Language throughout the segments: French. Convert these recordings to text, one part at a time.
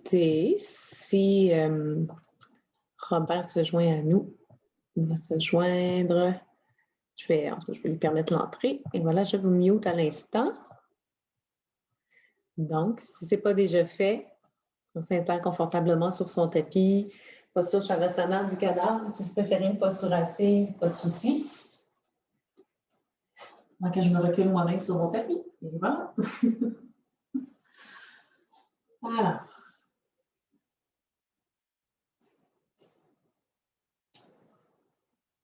Si Robert se joint à nous, il va se joindre. Je vais lui permettre l'entrée. Et voilà, je vous mute à l'instant. Donc, si ce n'est pas déjà fait, on s'installe confortablement sur son tapis, posture Shavasana du canard, ou si vous préférez une posture assise, pas de souci. Donc, je me recule moi-même sur mon tapis. Et voilà. Voilà.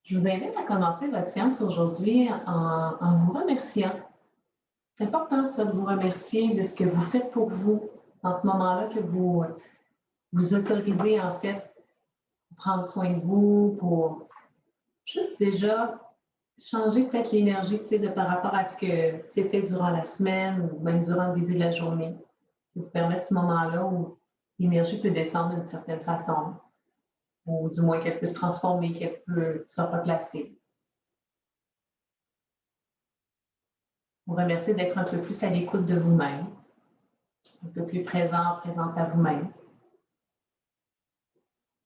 Je vous invite à commencer votre séance aujourd'hui en vous remerciant. C'est important, ça, de vous remercier de ce que vous faites pour vous dans ce moment-là, que vous vous autorisez, en fait, à prendre soin de vous, pour juste déjà changer peut-être l'énergie, de par rapport à ce que c'était durant la semaine ou même durant le début de la journée. Vous permettre ce moment-là où l'énergie peut descendre d'une certaine façon, ou du moins qu'elle peut se transformer, qu'elle peut se replacer. Vous remercier d'être un peu plus à l'écoute de vous-même, un peu plus présente à vous-même,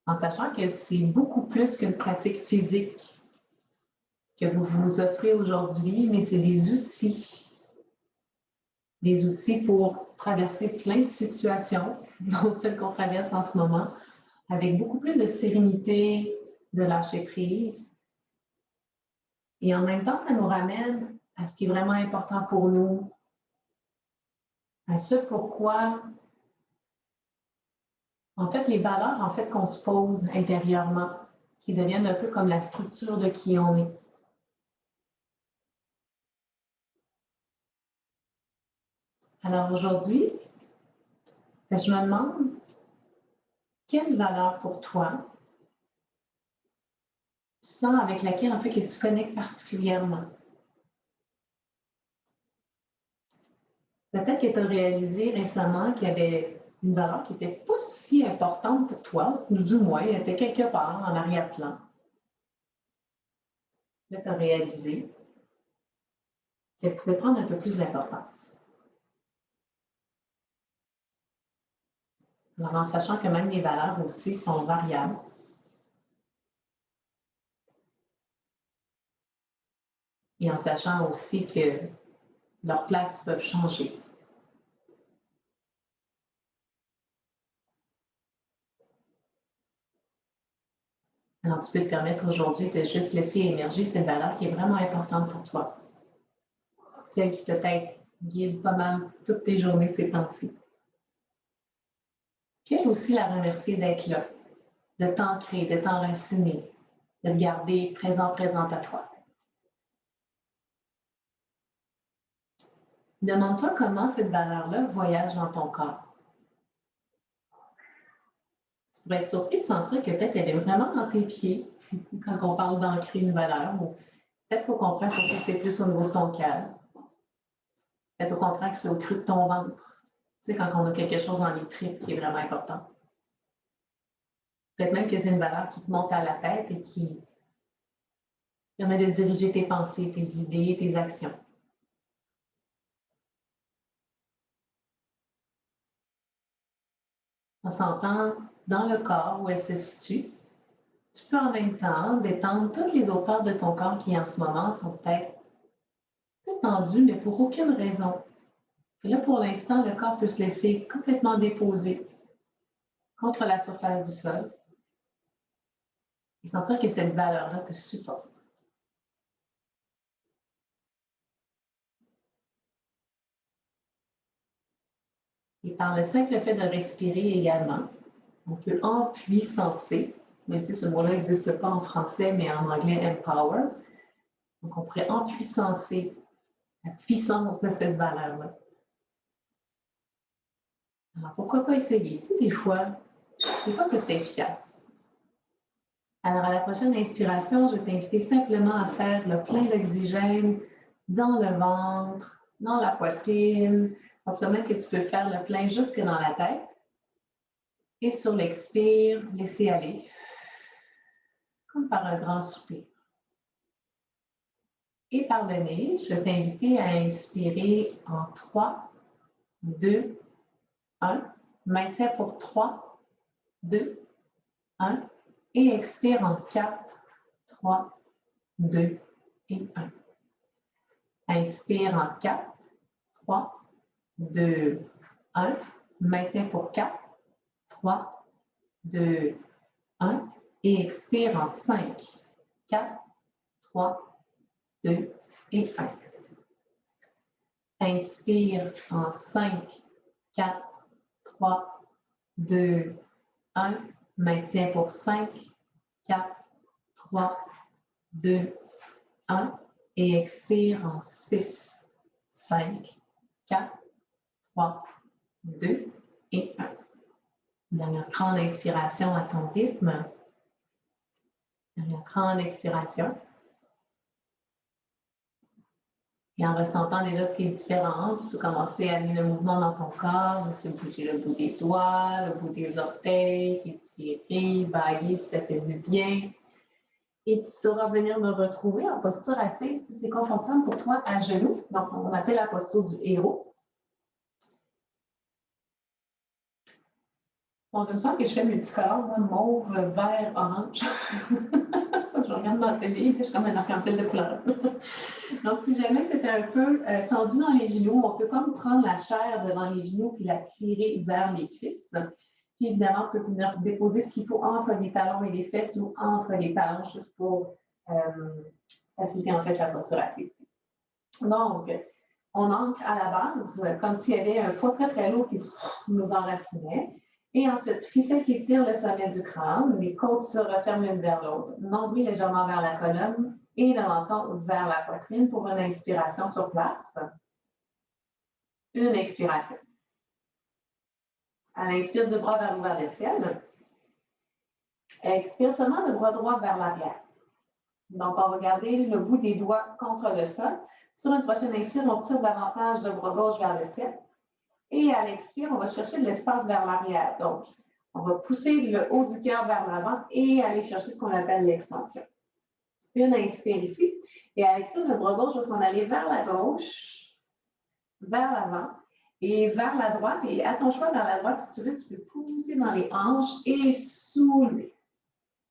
en sachant que c'est beaucoup plus qu'une pratique physique que vous vous offrez aujourd'hui, mais c'est des outils pour traverser plein de situations, dont celles qu'on traverse en ce moment, avec beaucoup plus de sérénité, de lâcher prise. Et en même temps, ça nous ramène à ce qui est vraiment important pour nous, à ce pourquoi, en fait, les valeurs en fait, qu'on se pose intérieurement, qui deviennent un peu comme la structure de qui on est. Alors aujourd'hui, je me demande, quelle valeur pour toi tu sens avec laquelle en fait que tu connectes particulièrement? Peut-être que tu as réalisé récemment qu'il y avait une valeur qui n'était pas si importante pour toi, ou du moins, elle était quelque part en arrière-plan. Là, tu as réalisé qu'elle pouvait prendre un peu plus d'importance. Alors, en sachant que même les valeurs aussi sont variables, et en sachant aussi que leurs places peuvent changer. Alors, tu peux te permettre aujourd'hui de juste laisser émerger cette valeur qui est vraiment importante pour toi. Celle qui peut-être guide pas mal toutes tes journées ces temps-ci. Puis elle aussi la remercier d'être là, de t'ancrer, de t'enraciner, de te garder présente à toi. Demande-toi comment cette valeur-là voyage dans ton corps. Tu pourrais être surpris de sentir que peut-être elle est vraiment dans tes pieds quand on parle d'ancrer une valeur, ou peut-être qu'au contraire, que c'est plus au niveau de ton cœur. Peut-être au contraire que c'est au creux de ton ventre. Tu sais, quand on a quelque chose dans les tripes qui est vraiment important. Peut-être même que c'est une valeur qui te monte à la tête et qui permet de diriger tes pensées, tes idées, tes actions. On s'entend dans le corps où elle se situe. Tu peux en même temps détendre toutes les autres parts de ton corps qui en ce moment sont peut-être tendues, mais pour aucune raison. Et là, pour l'instant, le corps peut se laisser complètement déposer contre la surface du sol et sentir que cette valeur-là te supporte. Et par le simple fait de respirer également, on peut empuissancer, même si ce mot-là n'existe pas en français, mais en anglais empower. Donc, on pourrait empuissancer la puissance de cette valeur-là. Alors, pourquoi pas essayer? Tu sais, des fois, c'est efficace. Alors, à la prochaine inspiration, je vais t'inviter simplement à faire le plein d'oxygène dans le ventre, dans la poitrine. Sentir même que tu peux faire le plein jusque dans la tête. Et sur l'expire, laisser aller, comme par un grand soupir. Et par le nez, je vais t'inviter à inspirer en 3, 2, 1. Maintien pour 3, 2, 1. Et expire en 4, 3, 2 et 1. Inspire en 4, 3, 2, 1. Maintien pour 4, 3, 2, 1. Et expire en 5, 4, 3, 2 et 1. Inspire en 5, 4, 3, 2, 1. Maintien pour 5, 4, 3, 2, 1. Et expire en 6, 5, 4, 3, 2 et 1. Dernière grande inspiration à ton rythme. Dernière grande expiration. Et en ressentant déjà ce qui est différent, tu peux commencer à amener le mouvement dans ton corps, de bouger le bout des doigts, le bout des orteils, étirer, bailler si ça fait du bien. Et tu sauras venir me retrouver en posture assise si c'est confortable pour toi à genoux. Donc, on appelle la posture du héros. Bon, il me semble que je fais multicolore, mauve, vert, orange. Ça, je regarde dans la télé, je suis comme un arc-en-ciel de couleur. Donc, si jamais c'était un peu tendu dans les genoux, on peut comme prendre la chair devant les genoux puis la tirer vers les cuisses. Puis évidemment, on peut venir déposer ce qu'il faut entre les talons et les fesses ou entre les talons, juste pour faciliter en fait la posture assise. Donc, on ancre à la base, comme s'il y avait un poids très très lourd qui nous enracinait. Et ensuite, ficelle qui tire le sommet du crâne, les côtes se referment l'une vers l'autre, nombril légèrement vers la colonne et le menton vers la poitrine pour une inspiration sur place. Une expiration. À l'inspire, deux bras vers l'ouvert le ciel. Expire seulement le bras droit vers l'arrière. Donc, on va garder le bout des doigts contre le sol. Sur une prochaine inspire, on tire davantage le bras gauche vers le ciel. Et à l'expire, on va chercher de l'espace vers l'arrière. Donc, on va pousser le haut du cœur vers l'avant et aller chercher ce qu'on appelle l'extension. Une inspire ici. Et à l'expire, le bras gauche va s'en aller vers la gauche, vers l'avant et vers la droite. Et à ton choix, vers la droite, si tu veux, tu peux pousser dans les hanches et soulever.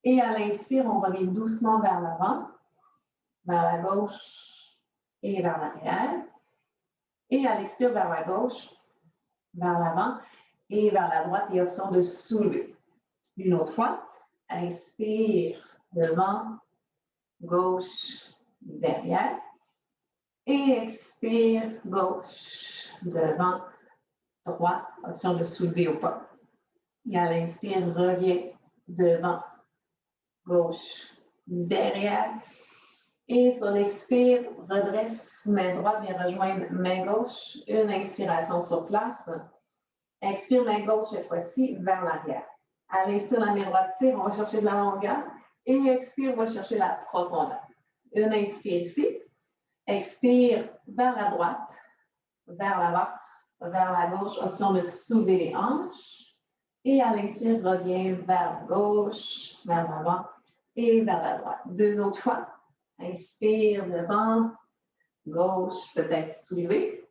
Et à l'inspire, on revient doucement vers l'avant, vers la gauche et vers l'arrière. Et à l'expire, vers la gauche, vers l'avant et vers la droite et option de soulever. Une autre fois, inspire devant, gauche, derrière et expire gauche, devant, droite, option de soulever au pas. Et à l'inspire, reviens devant, gauche, derrière. Et sur l'expire, redresse, main droite vient rejoindre main gauche. Une inspiration sur place. Expire main gauche cette fois-ci vers l'arrière. À l'inspire, la main droite tire, on va chercher de la longueur. Et expire, on va chercher la profondeur. Une inspire ici. Expire vers la droite, vers l'avant, vers la gauche, option de soulever les hanches. Et à l'expire, reviens vers gauche, vers l'avant et vers la droite. Deux autres fois. Inspire devant, gauche, peut-être soulever.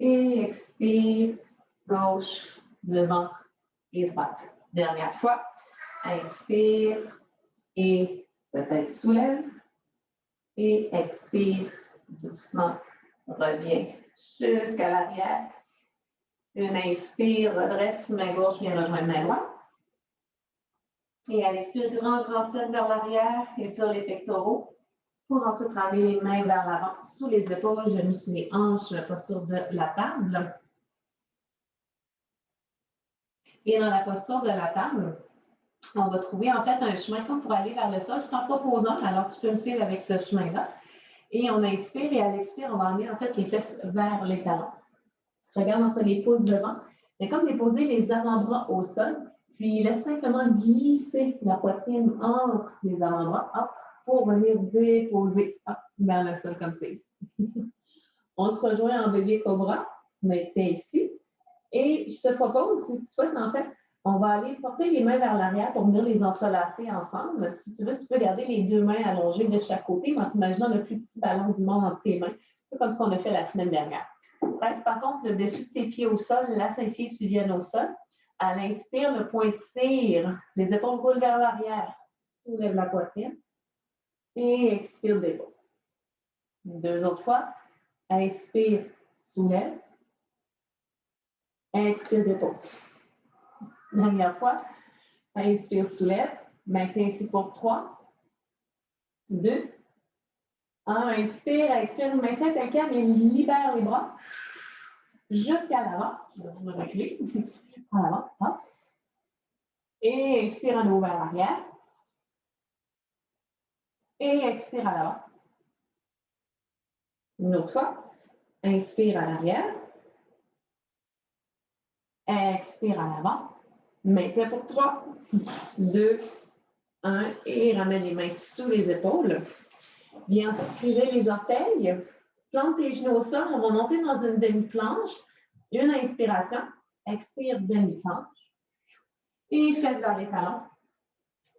Et expire, gauche, devant et droite. Dernière fois. Inspire et peut-être soulève. Et expire doucement. Reviens jusqu'à l'arrière. Une inspire, redresse, main gauche vient rejoindre main droite. Et à l'expire, grand cercle vers l'arrière, étire les pectoraux pour ensuite ramener les mains vers l'avant, sous les épaules, genoux sous les hanches, posture de la table. Et dans la posture de la table, on va trouver en fait un chemin comme pour aller vers le sol. Je t'en propose un, alors tu peux me suivre avec ce chemin-là. Et on inspire et à l'expire, on va amener en fait les fesses vers les talons. Regarde entre les pouces devant. Mais comme déposer les avant-bras au sol, puis laisse simplement glisser la poitrine entre les avant-bras pour venir déposer vers le sol comme ça ici. On se rejoint en bébé cobra, maintien ici. Et je te propose, si tu souhaites, en fait, on va aller porter les mains vers l'arrière pour venir les entrelacer ensemble. Si tu veux, tu peux garder les deux mains allongées de chaque côté en t'imaginant le plus petit ballon du monde entre tes mains. C'est comme ce qu'on a fait la semaine dernière. Reste par contre le dessus de tes pieds au sol, la cinq-pieds viennent au sol. À l'inspire, le poing tire, les épaules roulent vers l'arrière, soulève la poitrine et expire, dépose. 2 autres fois. Inspire, soulève. Expire, dépose. Dernière fois. Inspire, soulève. Maintiens ici pour 3, 2, 1. Inspire, expire, maintiens ta calme et libère les bras jusqu'à l'avant. Je vais me reculer. En avant. Hop. Et expire à nouveau vers l'arrière. Et expire à l'avant. Une autre fois. Inspire à l'arrière. Expire à l'avant. Maintiens pour 3, 2, 1. Et ramène les mains sous les épaules. Bien ensuite, pliez les orteils. Plante tes genoux au sol. On va monter dans une demi-planche. Une inspiration. Expire, demi-planche. Et fesses vers les talons.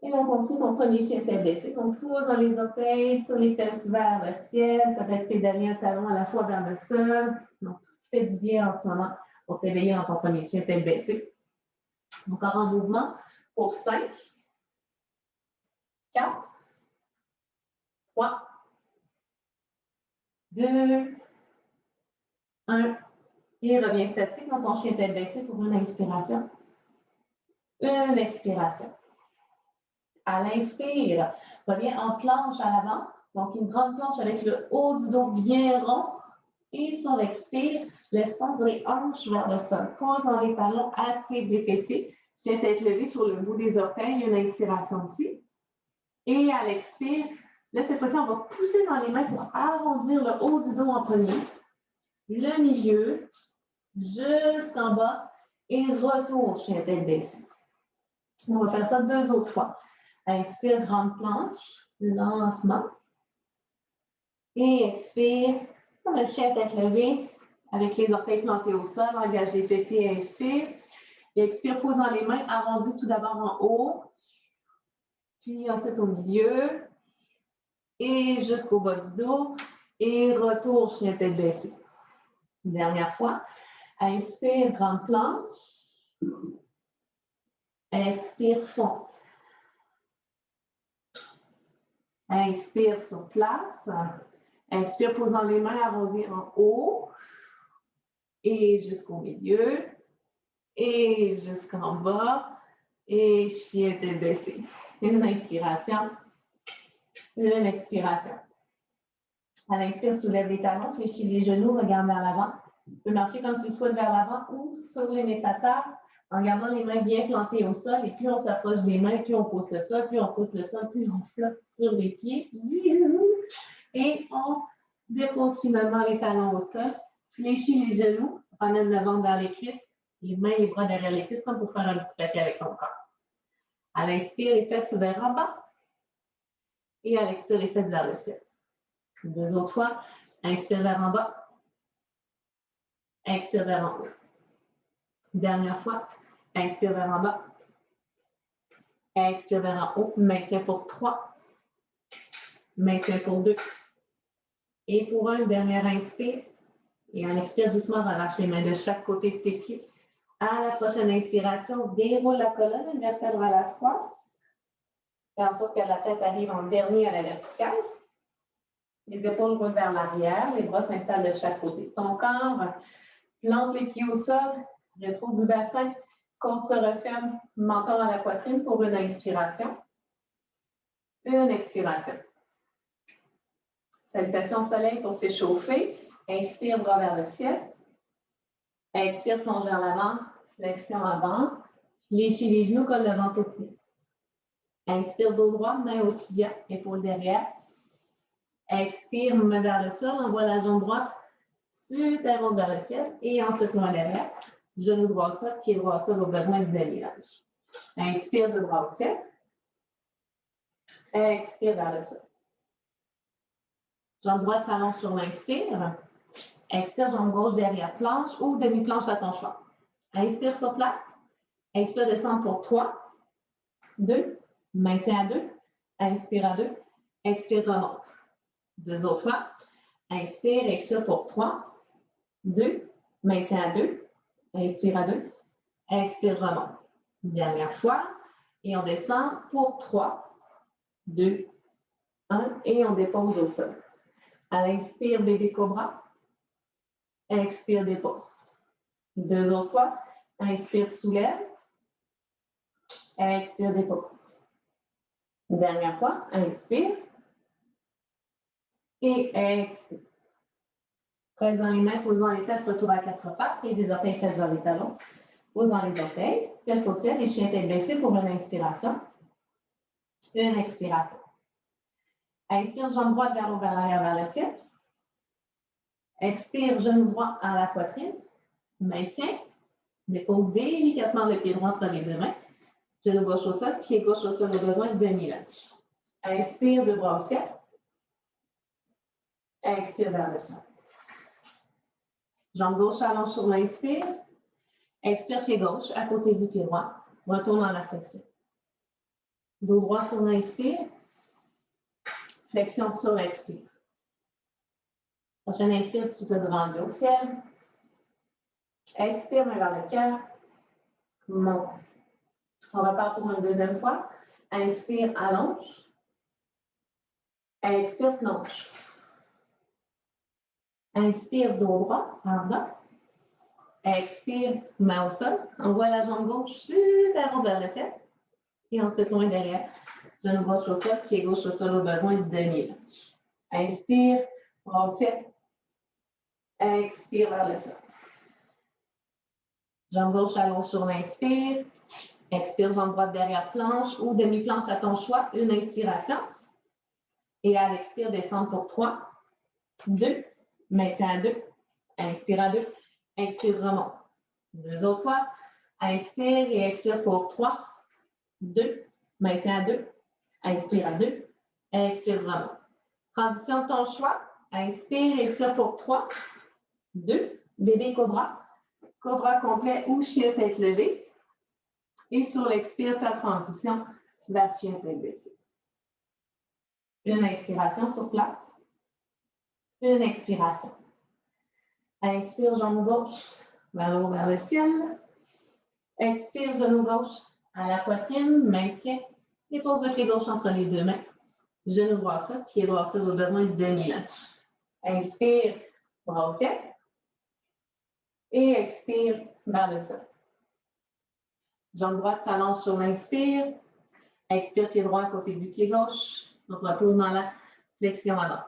Et on construit son premier chien tête baissée. On pose dans les orteils, tire les fesses vers le ciel, peut-être pédaler un talon à la fois vers le sol. Donc, tout ce qui fait du bien en ce moment pour t'éveiller dans ton premier chien tête baissée. Encore en mouvement pour 5, 4, 3, 2, 1. Et reviens statique dans ton chien tête baissée pour une inspiration. Une expiration. À l'inspire, reviens en planche à l'avant. Donc, une grande planche avec le haut du dos bien rond. Et sur l'expire, laisse fondre les hanches vers le sol. Pose dans les talons, active les fessiers. Chien tête levée sur le bout des orteils. Une inspiration aussi. Et à l'expire, là, cette fois-ci, on va pousser dans les mains pour arrondir le haut du dos en premier. Le milieu, jusqu'en bas. Et retour, chien tête baissée. On va faire ça 2 autres fois. Inspire, grande planche, lentement. Et expire, comme un chien tête levée, avec les orteils plantés au sol, engage les fessiers, inspire. Et expire, posant les mains, arrondis tout d'abord en haut, puis ensuite au milieu, et jusqu'au bas du dos, et retour, chien tête baissée. Une dernière fois. Inspire, grande planche. Expire, fond. Inspire sur place. Inspire, posant les mains arrondies en haut. Et jusqu'au milieu. Et jusqu'en bas. Et chien tête baissée. Une inspiration. Une expiration. À l'inspire, soulève les talons, fléchis les genoux, regarde vers l'avant. Tu peux marcher comme tu le souhaites vers l'avant ou sur les métatarses en gardant les mains bien plantées au sol. Et plus on s'approche des mains, plus on pousse le sol, plus on pousse le sol, plus on flotte sur les pieds. Et on dépose finalement les talons au sol. Fléchis les genoux, ramène le ventre dans les cuisses, les mains et les bras derrière les cuisses comme pour faire un petit paquet avec ton corps. À l'inspire, les fesses vers en bas. Et à l'expire, les fesses vers le ciel. 2 autres fois. Inspire vers en bas. Expire vers en haut. Dernière fois. Inspire vers en bas. Expire vers en haut. Maintiens pour 3. Maintiens pour 2. Et pour 1, dernière inspire. Et en expire doucement, relâche les mains de chaque côté de tes pieds. À la prochaine inspiration, déroule la colonne, une vertèbre à la fois. Fais en sorte que la tête arrive en dernier à la verticale. Les épaules roulent vers l'arrière, les bras s'installent de chaque côté de ton corps. Plante les pieds au sol, rétro du bassin, côte se referme, menton à la poitrine pour une inspiration. Une expiration. Salutation soleil pour s'échauffer. Inspire, bras vers le ciel. Expire, plonge vers l'avant, flexion avant. Fléchis les genoux, colle le ventre aux cuisses. Inspire, dos droit, main au tibia, épaule derrière. Expire, main vers le sol, envoie la jambe droite sur ta route vers le ciel et ensuite loin derrière. Genou droit au sol, pied droit au sol au besoin du déliage. Inspire, de droit au ciel. Expire vers le sol. Jambe droite s'allonge sur l'inspire. Expire, jambe gauche derrière planche ou demi-planche à ton choix. Inspire sur place. Expire, descend pour 3, 2, maintien à 2. Inspire à 2. Expire, remonte. 2 autres fois. Inspire, expire pour 3, 2, maintien à 2, inspire à 2, expire, remonte. Dernière fois, et on descend pour 3, 2, 1, et on dépose au sol. À l'inspire, bébé cobra, expire, dépose. 2 autres fois, inspire, soulève, expire, dépose. Dernière fois, inspire, et expire. Présent les mains, posant les fesses, retour à 4 pattes, prise des orteils, fesses vers les talons. Posant les orteils, fesses au ciel et chien tête baissée pour une inspiration. Une expiration. Inspire, jambe droite vers l'arrière, vers le ciel. Expire, genou droit à la poitrine. Maintien. Dépose délicatement le pied droit entre les deux mains. Genou gauche au sol, pied gauche au sol au besoin, demi-lunge. Inspire, deux bras au ciel. Expire vers le sol. Jambe gauche allonge sur l'inspire. Expire, pied gauche à côté du pied droit. Retourne dans la flexion. Dos droit sur l'inspire. Flexion sur l'expire. Prochaine inspire, tu te grandis au ciel. Expire, main vers le cœur. Monte. On repart pour une deuxième fois. Inspire, allonge. Expire, plonge. Inspire, dos droit, en bas. Expire, main au sol. Envoie la jambe gauche super haut vers le ciel. Et ensuite, loin derrière. Genou gauche au sol, pied gauche au sol au besoin, demi-lunge. Inspire, bras au ciel. Expire vers le sol. Jambe gauche allonge sur l'inspire. Expire, jambe droite derrière planche ou demi-planche à ton choix. Une inspiration. Et à l'expire, descendre pour 3, 2, maintien à 2, inspire à 2, expire, remonte. 2 autres fois. Inspire et expire pour 3, 2, maintien à 2, inspire à 2, expire, remonte. Transition de ton choix. Inspire, expire pour 3, 2, bébé cobra. Cobra complet ou chien tête levée. Et sur l'expire, ta transition vers chien tête baissée. Une inspiration sur place. Une expiration. Inspire, genou gauche vers le haut, vers le ciel. Expire, genou gauche à la poitrine, maintien. Dépose le pied gauche entre les deux mains. Genou droit au sol, pied droit au sol au besoin de demi-lunge. Inspire, bras au ciel. Et expire vers le sol. Jambe droite s'allonge sur l'inspire. Expire, pied droit à côté du pied gauche. On retourne dans la flexion avant.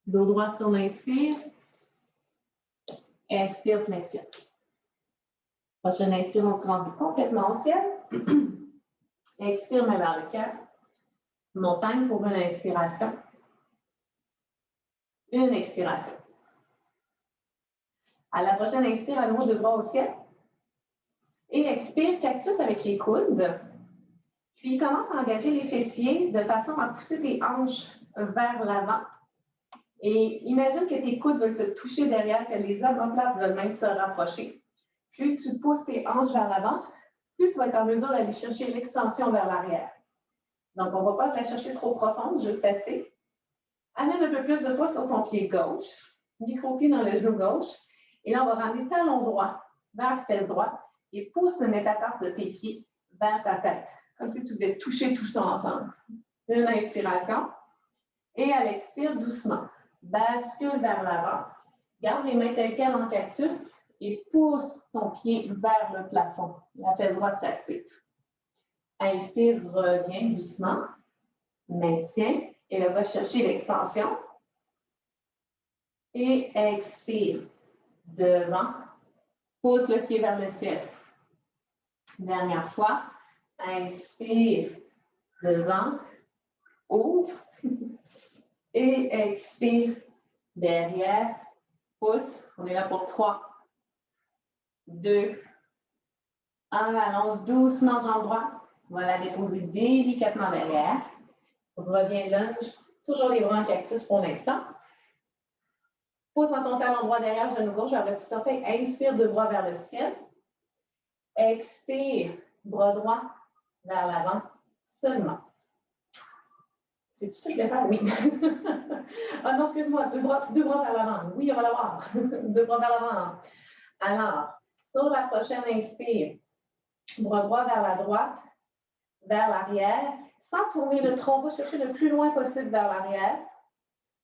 Dos droit sur l'inspire. Expire, flexion. Prochaine inspire, on se grandit complètement au ciel. Expire, main vers le cœur. Montagne pour une inspiration. Une expiration. À la prochaine inspire, à nouveau, deux bras au ciel. Et expire, cactus avec les coudes. Puis commence à engager les fessiers de façon à pousser tes hanches vers l'avant. Et imagine que tes coudes veulent se toucher derrière, que les omoplates veulent même se rapprocher. Plus tu pousses tes hanches vers l'avant, plus tu vas être en mesure d'aller chercher l'extension vers l'arrière. Donc, on ne va pas la chercher trop profonde, juste assez. Amène un peu plus de poids sur ton pied gauche. Micro-pied dans le genou gauche. Et là, on va ramener talon droit vers fesse droite et pousse le métatarse de tes pieds vers ta tête. Comme si tu devais toucher tout ça ensemble. Une inspiration. Et à l'expire, doucement. Bascule vers l'avant. Garde les mains telles quelles en cactus et pousse ton pied vers le plafond. La fesse droite s'active. Inspire, reviens doucement. Maintiens. Et là, va chercher l'extension. Et expire. Devant. Pousse le pied vers le ciel. Dernière fois. Inspire. Devant. Ouvre. Et expire. Derrière. Pousse. On est là pour 3, 2, 1. Allonge doucement jambe droite. On va la déposer délicatement derrière. Reviens lunge. Toujours les bras en cactus pour l'instant. Pousse dans ton talon droit derrière, genou gauche vers le petit orteil. Inspire, deux bras vers le ciel. Expire, bras droit vers l'avant seulement. C'est tout ce que je vais faire? Oui. Ah non, excuse-moi, deux bras vers l'avant. Oui, on va l'avoir. Deux bras vers l'avant. Alors, sur la prochaine inspire, bras droit vers la droite, vers l'arrière, sans tourner le tronc, on va chercher le plus loin possible vers l'arrière.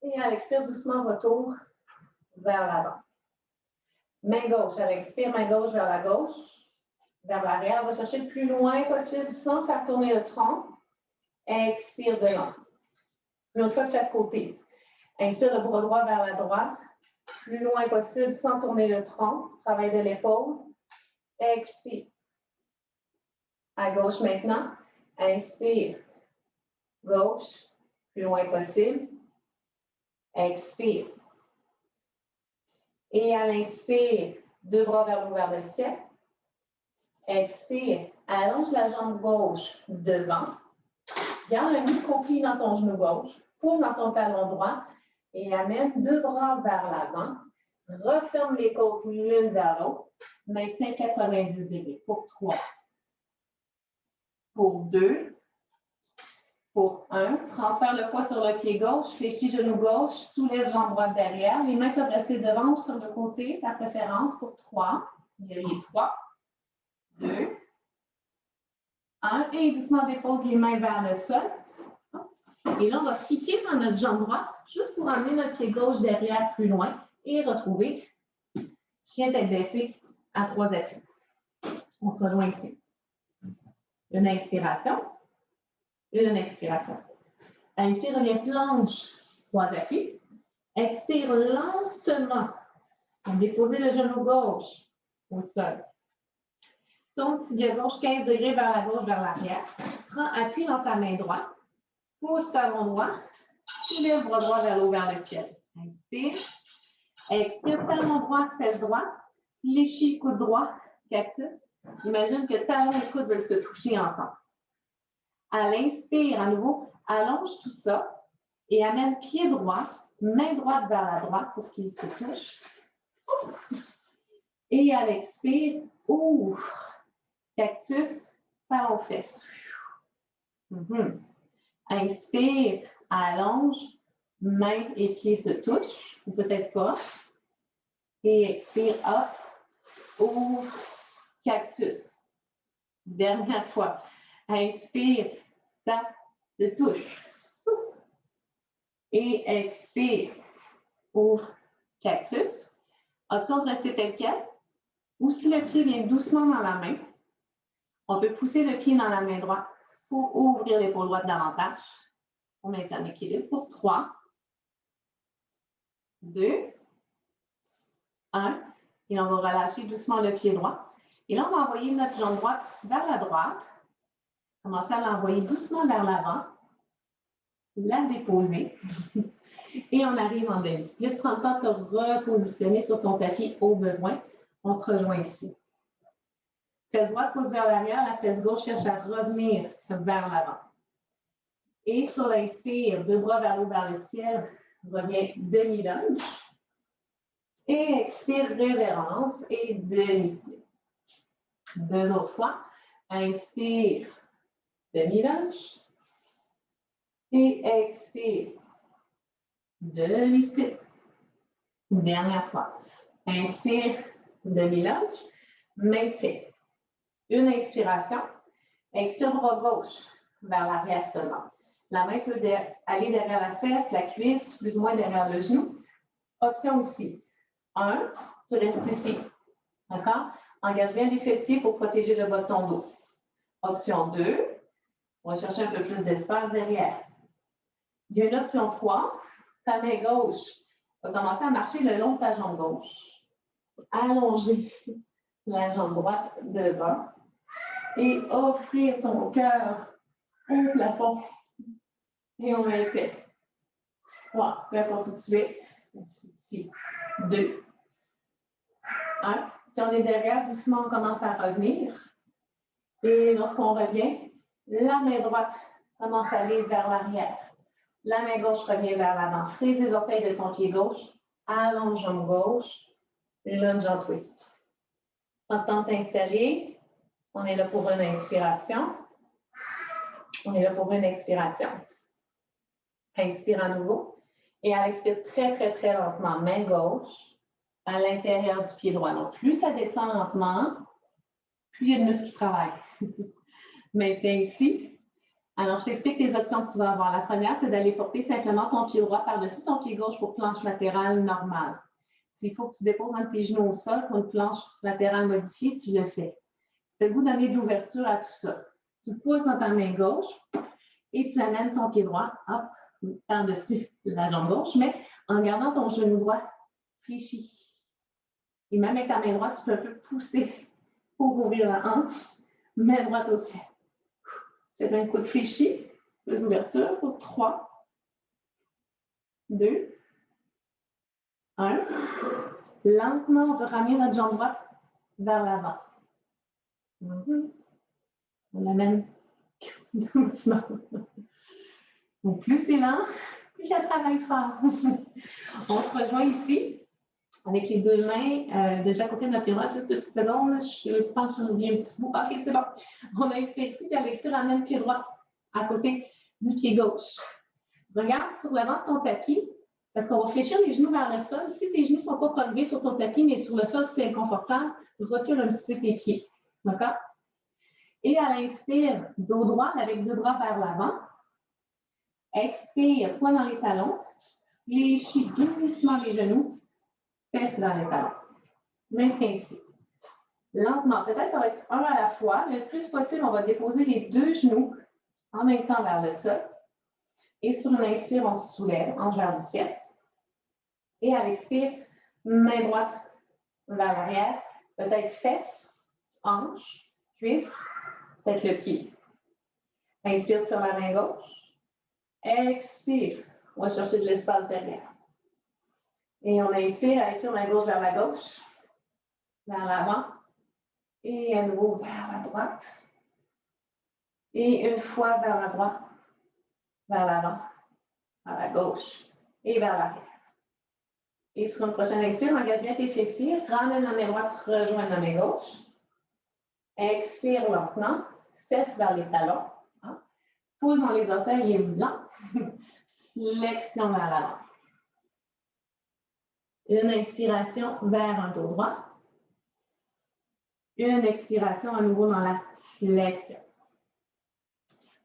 Et à l'expire, doucement, retour vers l'avant. Main gauche, à l'expire, main gauche vers la gauche, vers l'arrière. On va chercher le plus loin possible sans faire tourner le tronc. Expire devant. Une autre fois de chaque côté. Inspire le bras droit vers la droite, plus loin possible sans tourner le tronc. Travail de l'épaule. Expire. À gauche maintenant. Inspire. Gauche, plus loin possible. Expire. Et à l'inspire, deux bras vers le ciel. Expire. Allonge la jambe gauche devant. Garde le micro-pli dans ton genou gauche. Pose dans ton talon droit et amène deux bras vers l'avant. Referme les côtes l'une vers l'autre. Maintiens 90 degrés. Pour 3. Pour 2. Pour 1. Transfère le poids sur le pied gauche. Fléchis genou gauche. Soulève jambe droite derrière. Les mains peuvent rester devant ou sur le côté. Ta préférence pour 3. Guerrier 3. 2. 1. Et doucement dépose les mains vers le sol. Et là, on va cliquer dans notre jambe droite juste pour amener notre pied gauche derrière plus loin et retrouver chien tête baissée à 3 appuis. On se rejoint ici. Une inspiration. Une expiration. Inspire, revient planche, 3 appuis. Expire lentement. Déposez le genou gauche au sol. Tourne tibia gauche 15 degrés vers la gauche, vers l'arrière. Prends appui dans ta main droite. Pousse talon droit. Soulève bras droit vers l'eau, vers le ciel. Inspire. Expire, talon droit, fesse droite. Fléchis, coude droit, cactus. Imagine que talon et coude veulent se toucher ensemble. À l'inspire, à nouveau, allonge tout ça et amène pied droit, main droite vers la droite pour qu'il se touche. Et à l'expire, ouvre. Cactus, talon fesse. Inspire, allonge, main et pied se touchent, ou peut-être pas. Et expire, hop, ouvre, cactus. Dernière fois. Inspire, ça se touche. Et expire, ouvre, cactus. Option de rester tel quel. Ou si le pied vient doucement dans la main, on peut pousser le pied dans la main droite pour ouvrir l'épaule droite davantage. On maintient l'équilibre pour 3, 2, 1. Et on va relâcher doucement le pied droit. Et là, on va envoyer notre jambe droite vers la droite. Commencer à l'envoyer doucement vers l'avant. La déposer. Et on arrive en demi-split. Prends le temps de te repositionner sur ton tapis au besoin. On se rejoint ici. Fesse droite pousse vers l'arrière. La fesse gauche cherche à revenir vers l'avant. Et sur l'inspire, deux bras vers l'eau, vers le ciel. Reviens demi-lunge. Et expire, révérence et demi-split. 2 autres fois. Inspire, demi-lunge. Et expire, demi-split. Dernière fois. Inspire, demi-lunge. Maintiens. Une inspiration. Expire, bras gauche vers l'arrière seulement. La main peut aller derrière la fesse, la cuisse, plus ou moins derrière le genou. Option aussi. 1, tu restes ici. D'accord? Engage bien les fessiers pour protéger le bas de ton dos. Option 2, on va chercher un peu plus d'espace derrière. Il y a une option 3, ta main gauche va commencer à marcher le long de ta jambe gauche. Allonger la jambe droite devant et offrir ton cœur au plafond. Et on maintient. 3, peu importe où tu es. Ici. 2, 1. Si on est derrière, doucement, on commence à revenir. Et lorsqu'on revient, la main droite commence à aller vers l'arrière. La main gauche revient vers l'avant. Frise les orteils de ton pied gauche. Allonge jambe gauche. Lunge en twist. En temps t'installer, on est là pour une inspiration. On est là pour une expiration. Inspire à nouveau. Et elle expire très, très, très lentement. Main gauche à l'intérieur du pied droit. Donc, plus ça descend lentement, plus il y a de muscles qui travaillent. Maintiens ici. Alors, je t'explique les options que tu vas avoir. La première, c'est d'aller porter simplement ton pied droit par-dessus ton pied gauche pour planche latérale normale. S'il faut que tu déposes un de tes genoux au sol pour une planche latérale modifiée, tu le fais. Si tu as le goût de donner de l'ouverture à tout ça, tu pousses dans ta main gauche et tu amènes ton pied droit par-dessus la jambe gauche, mais en gardant ton genou droit fléchi. Et même avec ta main droite, tu peux un peu pousser pour ouvrir la hanche. Main droite au ciel. Faites un coup de fléchi, plus d'ouverture pour 3, 2, 1. Lentement, on va ramener notre jambe droite vers l'avant. On l'amène doucement. Donc, plus c'est lent, plus je travaille fort. On se rejoint ici avec les deux mains déjà à côté de notre pied droit. Toute petite seconde, je pense qu'on oublie un petit bout. OK, c'est bon. On a inspiré ici, puis à l'expire, on amène le pied droit à côté du pied gauche. Regarde sur l'avant de ton tapis, parce qu'on va fléchir les genoux vers le sol. Si tes genoux ne sont pas relevés sur ton tapis, mais sur le sol, c'est inconfortable, recule un petit peu tes pieds. D'accord? Et à l'inspire, dos droit avec deux bras vers l'avant. Expire, poing dans les talons. Fléchis doucement les genoux. Fesses vers les talons. Maintiens ici. Lentement, peut-être ça va être un à la fois, mais le plus possible, on va déposer les deux genoux en même temps vers le sol. Et sur une inspire, on se soulève, hanche vers le ciel. Et à l'expire, main droite vers l'arrière, peut-être fesses, hanche, cuisse, peut-être le pied. Inspire sur la main gauche. Expire. On va chercher de l'espace derrière. Et on inspire, expire main gauche vers la gauche, vers l'avant. Et à nouveau vers la droite. Et une fois vers la droite, vers l'avant, vers la gauche et vers l'arrière. Et sur une prochaine inspire, engage bien tes fessiers, ramène la main droite, rejoins la main gauche. Expire lentement, fesses vers les talons. Pouce dans les orteils et blanc. Flexion vers l'avant. Une inspiration vers un dos droit. Une expiration à nouveau dans la flexion.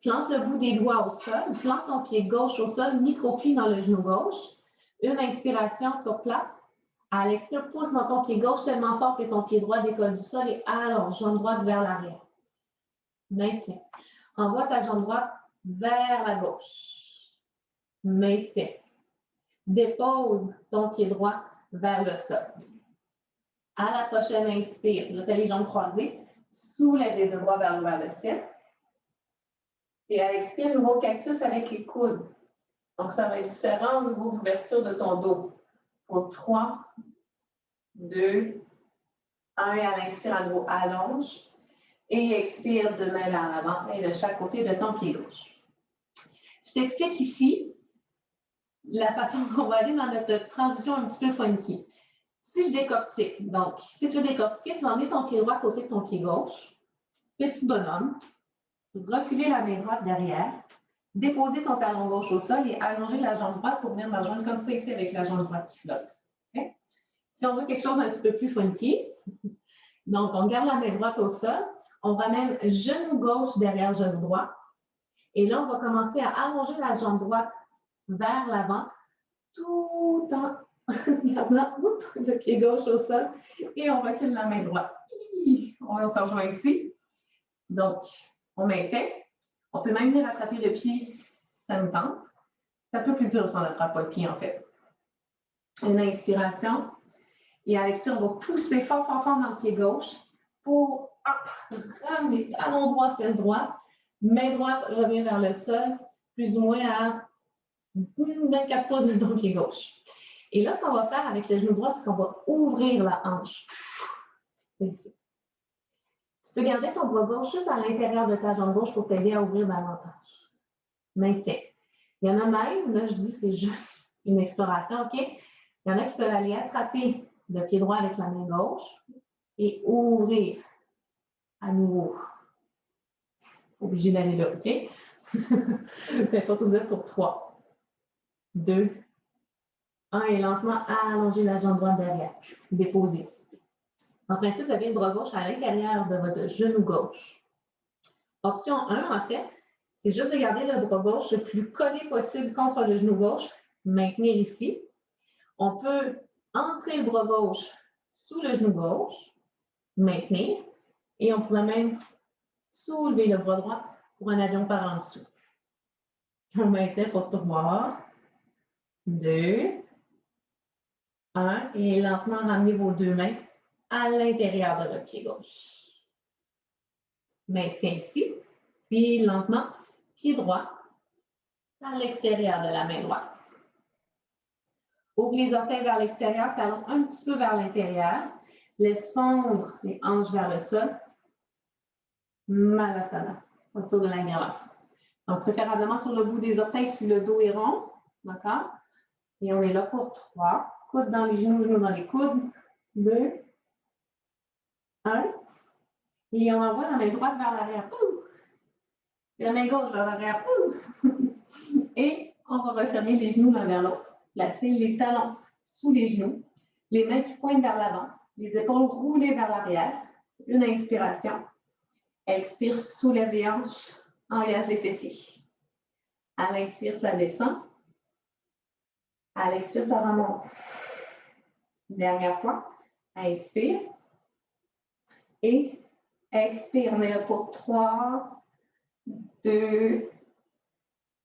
Plante le bout des doigts au sol. Plante ton pied gauche au sol. Micro-plie dans le genou gauche. Une inspiration sur place. À l'expire, pousse dans ton pied gauche tellement fort que ton pied droit décolle du sol et allonge, jambe droite vers l'arrière. Maintiens. Envoie ta jambe droite vers la gauche. Maintiens. Dépose ton pied droit vers le sol. À la prochaine inspire, là, tu as les jambes croisées. Soulève les deux bras vers le ciel. Et à l'expire, nouveau cactus avec les coudes. Donc, ça va être différent au niveau d'ouverture de ton dos. Pour 3, 2, 1. Et à l'inspire, à nouveau, allonge. Et expire de main vers l'avant et de chaque côté de ton pied gauche. Je t'explique ici la façon qu'on va aller dans notre transition un petit peu funky. Si je décortique, donc, si tu veux décortiquer, tu vas emmener ton pied droit à côté de ton pied gauche, petit bonhomme, reculer la main droite derrière, déposer ton talon gauche au sol et allonger la jambe droite pour venir me rejoindre comme ça ici avec la jambe droite qui flotte. Okay? Si on veut quelque chose d'un petit peu plus funky, donc on garde la main droite au sol, on ramène genou gauche derrière genou droit, et là, on va commencer à allonger la jambe droite vers l'avant, tout en gardant le pied gauche au sol, et on recule la main droite. On se rejoint ici. Donc, on maintient. On peut même venir attraper le pied, ça nous tente. C'est un peu plus dur si on n'attrape pas le pied, en fait. Une inspiration. Et à l'expire, on va pousser fort, fort, fort dans le pied gauche pour ramener talon droit, fesse droite. Main droite revient vers le sol, plus ou moins à 24 pouces de ton pied gauche. Et là, ce qu'on va faire avec le genou droit, c'est qu'on va ouvrir la hanche. C'est ici. Tu peux garder ton bras gauche juste à l'intérieur de ta jambe gauche pour t'aider à ouvrir davantage. Maintiens. Il y en a même, là je dis c'est juste une exploration, OK? Il y en a qui peuvent aller attraper le pied droit avec la main gauche et ouvrir à nouveau. Obligé d'aller là, OK? Peu importe où vous êtes pour 3, 2, 1 et lentement allongez la jambe droite derrière. Déposez. En principe, vous avez le bras gauche à l'intérieur de votre genou gauche. Option 1, en fait, c'est juste de garder le bras gauche le plus collé possible contre le genou gauche, maintenir ici. On peut entrer le bras gauche sous le genou gauche, maintenir, et on pourrait même soulever le bras droit pour un avion par en dessous. On maintient pour 3, 2, 1, et lentement ramenez vos deux mains à l'intérieur de votre pied gauche. Maintien ici, puis lentement, pied droit à l'extérieur de la main droite. Ouvre les orteils vers l'extérieur, talons un petit peu vers l'intérieur. Laisse fondre les hanches vers le sol. Malasana, posture de la guerre. Donc, préférablement sur le bout des orteils si le dos est rond. D'accord? Et on est là pour 3. Coudes dans les genoux, genoux dans les coudes. 2, 1. Et on envoie la main droite vers l'arrière. Et la main gauche vers l'arrière. Et on va refermer les genoux l'un vers l'autre. Placer les talons sous les genoux, les mains qui pointent vers l'avant, les épaules roulées vers l'arrière. Une inspiration. Expire, soulève les hanches, engage les fessiers. À l'inspire, ça descend. À l'expire, ça remonte. Dernière fois. Inspire. Et expire. On est là pour 3, 2,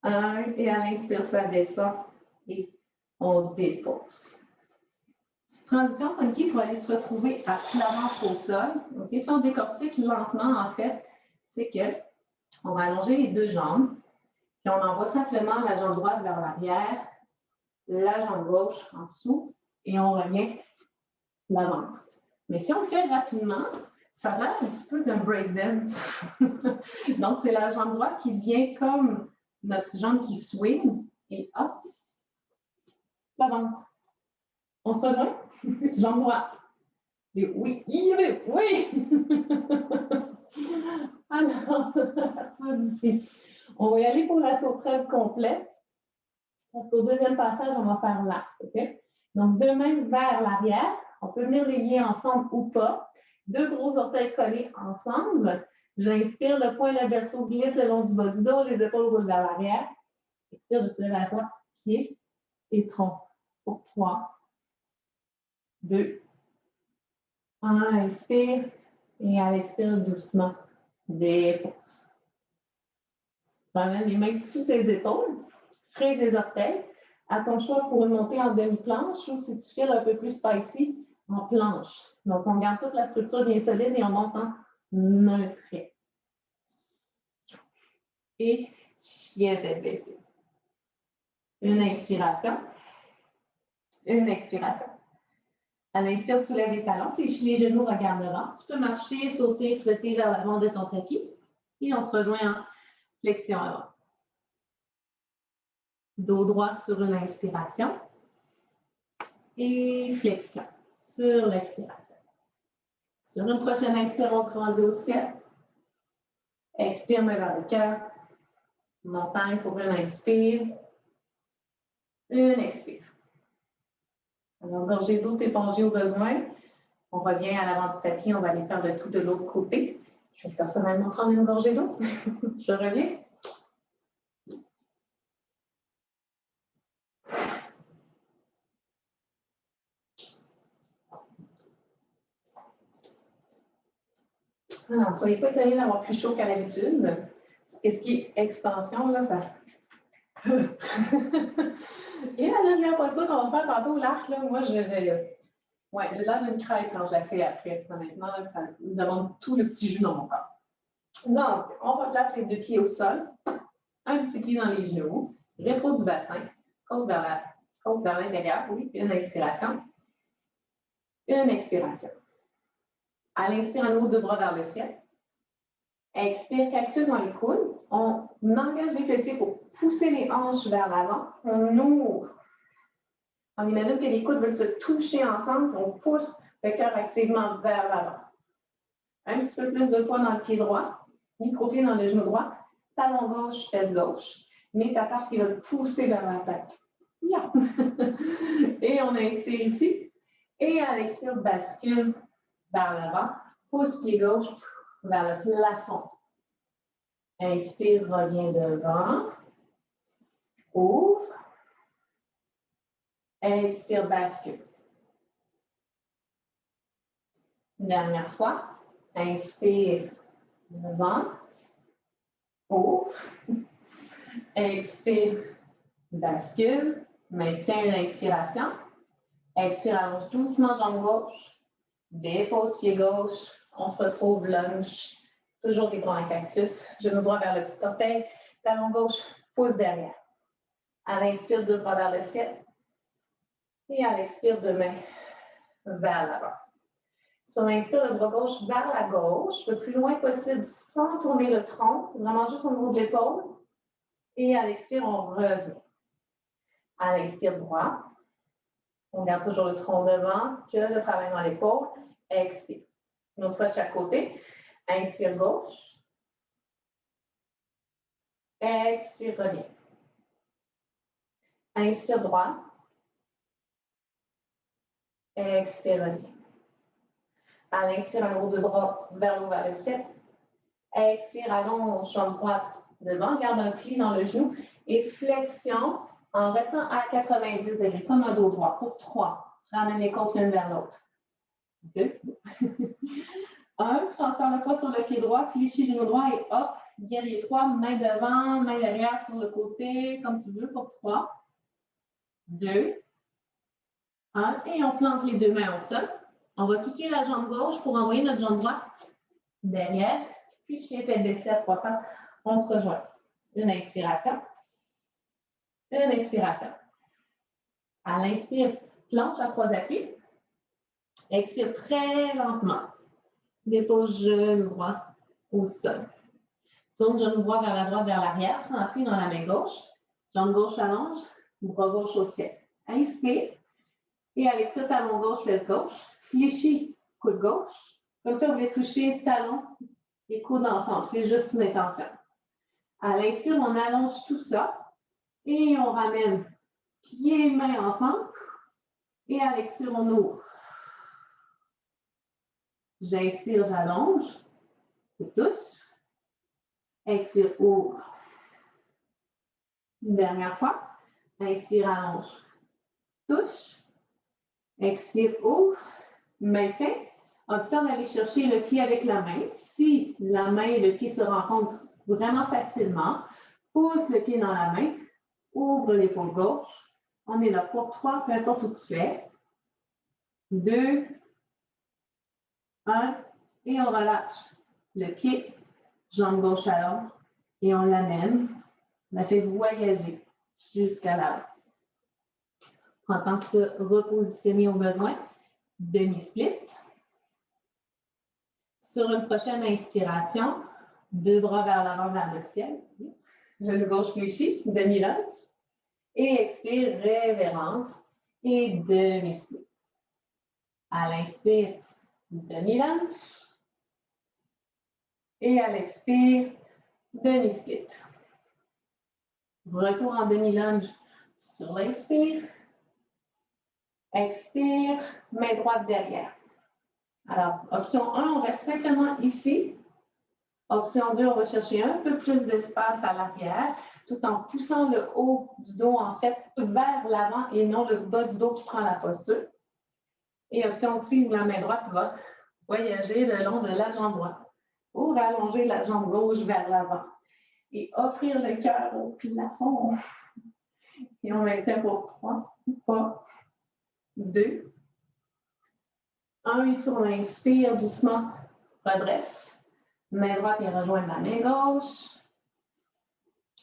1. Et à l'inspire, ça descend. Et on dépose. Petite transition funky pour aller se retrouver à plat ventre au sol. Okay? Si on décortique lentement, en fait, c'est qu'on va allonger les deux jambes, puis on envoie simplement la jambe droite vers l'arrière, la jambe gauche en dessous, et on revient l'avant. Mais si on le fait rapidement, ça a l'air un petit peu d'un breakdance. Donc, c'est la jambe droite qui devient comme notre jambe qui swing, et hop, l'avant. On se rejoint? Jambe droite. Et oui, oui! Alors, ça d'ici. On va y aller pour la sauterelle complète. Parce qu'au deuxième passage, on va faire l'arc. OK? Donc, deux mains vers l'arrière. On peut venir les lier ensemble ou pas. Deux gros orteils collés ensemble. J'inspire, le poing, le verso glisse le long du bas du dos, les épaules roulent vers l'arrière. Expire, je soulève à la fois pied et tronc. Pour 3, 2, 1. Inspire. Et à l'expire, doucement, dépose. Ramène les mains sous tes épaules. Freise les orteils. À ton choix pour une montée en demi-planche ou si tu files un peu plus spicy, en planche. Donc, on garde toute la structure bien solide et on monte en un trait. Et chien tête baissée. Une inspiration. Une expiration. À l'inspire, soulève les talons, fléchis les genoux, regarde devant. Tu peux marcher, sauter, flotter vers l'avant de ton tapis. Et on se rejoint en flexion avant. Dos droit sur une inspiration. Et flexion sur l'expiration. Sur une prochaine inspire, on se grandit au ciel. Expire, main vers le cœur. Montagne pour une inspire. Une expire. Alors, gorgée d'eau, t'éponger au besoin. On revient à l'avant du tapis, on va aller faire le tout de l'autre côté. Je vais personnellement prendre une gorgée d'eau. Je reviens. Alors, soyez pas étonnés d'avoir plus chaud qu'à l'habitude. Qu'est-ce qui est extension, là, ça... Et la dernière posture qu'on va faire tantôt, l'arc, là, moi, j'ai l'air d'une crêpe quand je la fais après. Honnêtement, ça me demande tout le petit jus dans mon corps. Donc, on replace les deux pieds au sol, un petit pli dans les genoux, rétro du bassin, côte vers l'intérieur, oui, une inspiration, une expiration. À l'inspire, à nouveau, deux bras vers le ciel. Expire, cactus dans les coudes. On engage les fessiers pour pousser les hanches vers l'avant. On ouvre. On imagine que les coudes veulent se toucher ensemble. On pousse le cœur activement vers l'avant. Un petit peu plus de poids dans le pied droit. Micro-pied dans le genou droit. Talon gauche, fesse gauche. Mets ta face qui va pousser vers la tête. Yeah. Et on inspire ici. Et à l'expire, bascule vers l'avant. Pousse pied gauche vers le plafond. Inspire, reviens devant. Ouvre. Expire, bascule. Dernière fois. Inspire, devant. Ouvre. Expire, bascule. Maintiens l'inspiration. Expire, allonge doucement jambe gauche. Dépose pied gauche. On se retrouve lunge. Toujours des bras en cactus. Genou droit vers le petit orteil. Talon gauche, pouce derrière. À l'inspire, deux bras vers le ciel. Et à l'expire, deux mains vers l'avant. Sur l'inspire, le bras gauche vers la gauche, le plus loin possible sans tourner le tronc. C'est vraiment juste au niveau de l'épaule. Et à l'expire, on revient. À l'expire droit, on garde toujours le tronc devant, que le travail dans l'épaule. Expire. Une autre fois de chaque côté. Inspire gauche. Expire, reviens. Inspire droit. Expire, reviens. À l'inspire, un gros deux bras vers le haut, vers le ciel. Expire, allonge, jambe droite devant, garde un pli dans le genou et flexion en restant à 90 degrés, comme un dos droit. Pour 3, ramène les côtes l'une vers l'autre. 2. 1, transfère le poids sur le pied droit, fléchis genou droit et hop, guerrier 3, main devant, main derrière sur le côté, comme tu veux, pour 3. 2. 1, et on plante les deux mains au sol. On va kicker la jambe gauche pour envoyer notre jambe droite derrière. Puis chien tête baissée à 3 pattes. On se rejoint. Une inspiration. Une expiration. À l'inspire, planche à 3 appuis. Expire très lentement. Dépose genou droit au sol. Tourne genou droit vers la droite, vers l'arrière. Prends appui dans la main gauche. Jambe gauche allonge. Bras gauche au ciel. Inspire. Et à l'expire, talon gauche, fesse gauche. Fléchis, coude gauche. Comme ça, vous voulez toucher talon et coude ensemble. C'est juste une intention. À l'inspire, on allonge tout ça. Et on ramène pieds et mains ensemble. Et à l'expire, on ouvre. J'inspire, j'allonge. Je touche. Expire, ouvre. Une dernière fois. Inspire, allonge. Touche. Expire, ouvre. Maintiens. Observe d'aller chercher le pied avec la main. Si la main et le pied se rencontrent vraiment facilement, pousse le pied dans la main. Ouvre l'épaule gauche. On est là pour 3, peu importe où tu es. 2, 1, et on relâche le pied, jambe gauche à l'ombre, et on l'amène. On la fait voyager jusqu'à l'avant. En tant que se repositionner au besoin, demi-split. Sur une prochaine inspiration, deux bras vers l'avant, vers le ciel. Genou gauche fléchi, demi-lunge. Et expire, révérence et demi-split. À l'inspire, demi-lunge. Et à l'expire, demi-split. Retour en demi-lunge sur l'inspire. Expire, main droite derrière. Alors, option 1, on reste simplement ici. Option 2, on va chercher un peu plus d'espace à l'arrière, tout en poussant le haut du dos, en fait, vers l'avant et non le bas du dos qui prend la posture. Et option aussi, la main droite va voyager le long de la jambe droite pour allonger la jambe gauche vers l'avant et offrir le cœur au plafond. Et on maintient pour 3, 2, 1. Et sur l'inspire, doucement, redresse. Main droite et rejoindre la main gauche.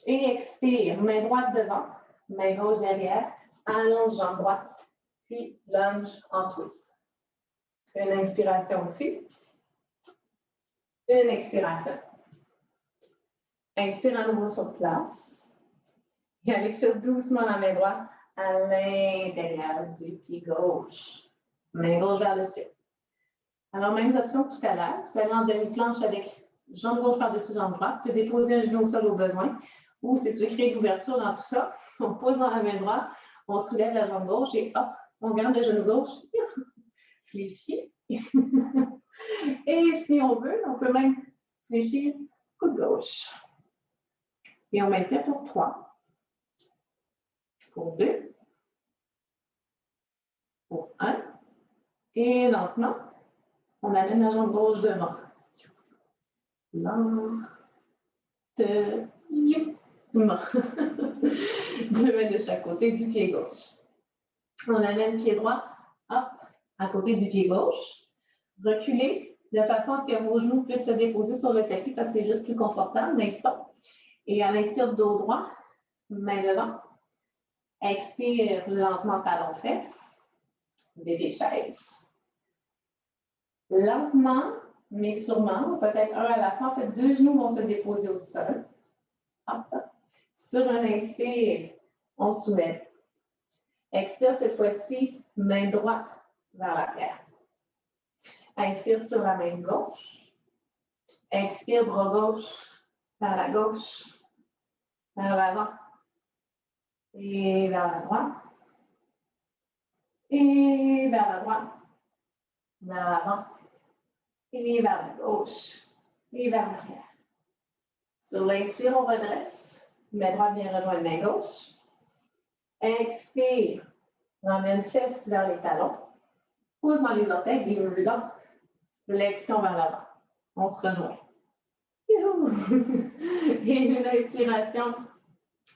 Et expire, main droite devant, main gauche derrière, allonge jambe droite, puis lunge en twist. Une inspiration aussi. Une expiration. Inspire à nouveau sur place. Et à l'expire doucement la main droite à l'intérieur du pied gauche. Main gauche vers le ciel. Alors, mêmes options que tout à l'heure. Tu peux aller en demi-planche avec jambe gauche par-dessus jambe droite. Tu peux déposer un genou au sol au besoin. Ou si tu veux créer de l'ouverture dans tout ça, on pose dans la main droite, On soulève la jambe gauche et hop, on garde le genou gauche. Fléchir. Et si on veut, on peut même fléchir coude gauche. Et on maintient pour 3, pour 2, pour 1. Et lentement, on amène la jambe gauche devant. Lentement. 2 mains de chaque côté du pied gauche. On amène le pied droit, hop, à côté du pied gauche. Reculez de façon à ce que vos genoux puissent se déposer sur le tapis parce que c'est juste plus confortable, n'est-ce pas? Et à l'inspire, dos droit, main devant. Expire lentement, talon fesses. Bébé chaise. Lentement, mais sûrement, peut-être un à la fois, en fait, 2 genoux vont se déposer au sol. Hop. Sur un inspire, on soulève. Expire cette fois-ci, main droite vers l'arrière. Inspire sur la main gauche. Expire, bras gauche vers la gauche, vers l'avant et vers la droite. Et vers la droite, vers l'avant et vers la gauche et vers l'arrière. Sur l'inspire, on redresse. Main droite vient rejoindre main gauche. Expire, ramène fesse vers les talons. Pouce dans les orteils, glisse dedans. Flexion vers l'avant. On se rejoint. Et une inspiration